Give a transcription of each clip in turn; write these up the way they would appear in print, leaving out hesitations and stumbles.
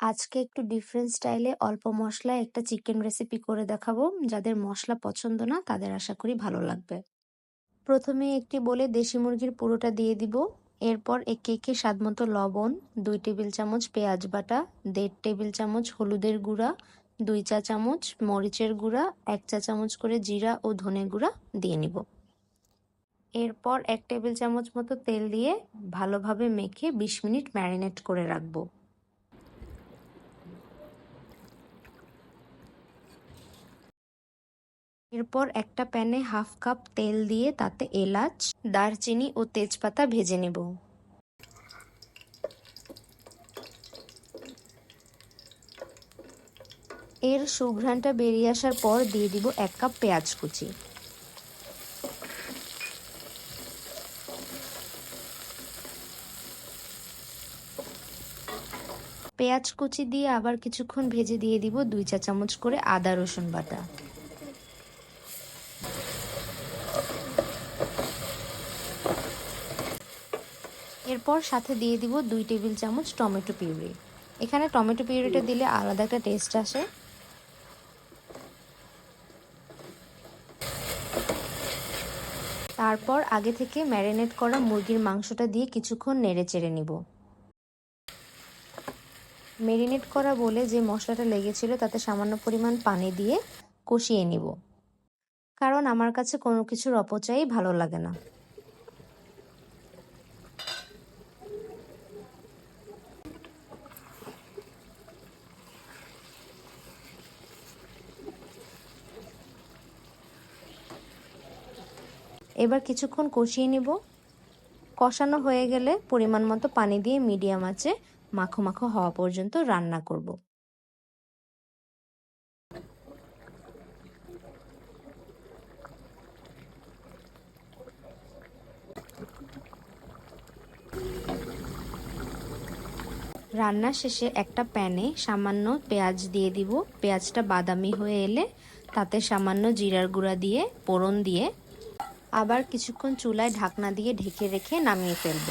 আজকে একটু ডিফারেন্ট স্টাইলে অল্প মশলায় একটা চিকেন রেসিপি করে দেখাবো। যাদের মশলা পছন্দ না তাদের আশা করি ভালো লাগবে। প্রথমে একটি বলে দেশি মুরগির পুরোটা দিয়ে দিব। এরপর একে একে স্বাদমতো লবণ, 2 টেবিল চামচ পেঁয়াজ বাটা, 1.5 টেবিল চামচ হলুদের গুঁড়া, 2 চা চামচ মরিচের গুঁড়া, 1 চা চামচ করে জিরা ও ধনে গুঁড়া দিয়ে নিব। এরপর 1 টেবিল চামচ মতো তেল দিয়ে ভালোভাবে মেখে 20 মিনিট ম্যারিনেট করে রাখবো। এরপর একটা প্যানে হাফ কাপ তেল দিয়ে তাতে এলাচ, দারচিনি ও তেজপাতা ভেজে নেব। এর সুঘ্রাণটা বেরিয়ে আসার পর দিয়ে দিব 1 কাপ পেঁয়াজ কুচি। পেঁয়াজ কুচি দিয়ে আবার কিছুক্ষণ ভেজে দিয়ে দিব 2 চা চামচ করে আদা রসুন বাটা। এরপর সাথে দিয়ে দিব 2 টেবিল চামচ টমেটো পিউরি। এখানে টমেটো পিউরিটা দিলে আলাদা একটা টেস্ট আসে। তারপর আগে থেকে ম্যারিনেট করা মুরগির মাংসটা দিয়ে কিছুক্ষণ নেড়ে চেড়ে নিব। ম্যারিনেট করা বলে যে মশলাটা লেগেছিল তাতে সামান্য পরিমাণ পানি দিয়ে কষিয়ে নিব, কারণ আমার কাছে কোনো কিছুর অপচয়ই ভালো লাগে না। এবার কিছুক্ষণ কষিয়ে নিব। কষানো হয়ে গেলে পরিমাণ মতো পানি দিয়ে মিডিয়াম আঁচে মাখো মাখো হওয়া পর্যন্ত রান্না করব। রান্না শেষে একটা প্যানে সামান্য পেঁয়াজ দিয়ে দিব। পেঁয়াজটা বাদামি হয়ে এলে তাতে সামান্য জিরার গুঁড়া দিয়ে ফোড়ন দিয়ে আবার কিছুক্ষণ চুলায় ঢাকনা দিয়ে ঢেকে রেখে নামিয়ে ফেলব।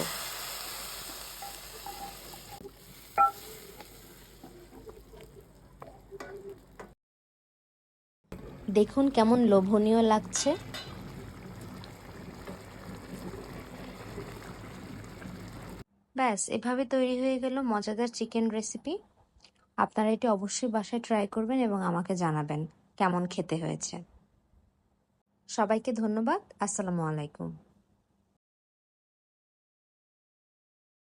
দেখুন কেমন লোভনীয় লাগছে। ব্যাস, এভাবে তৈরি হয়ে গেল মজাদার চিকেন রেসিপি। আপনারা এটি অবশ্যই বাসায় ট্রাই করবেন এবং আমাকে জানাবেন কেমন খেতে হয়েছে। সবাইকে ধন্যবাদ। আসসালামু আলাইকুম।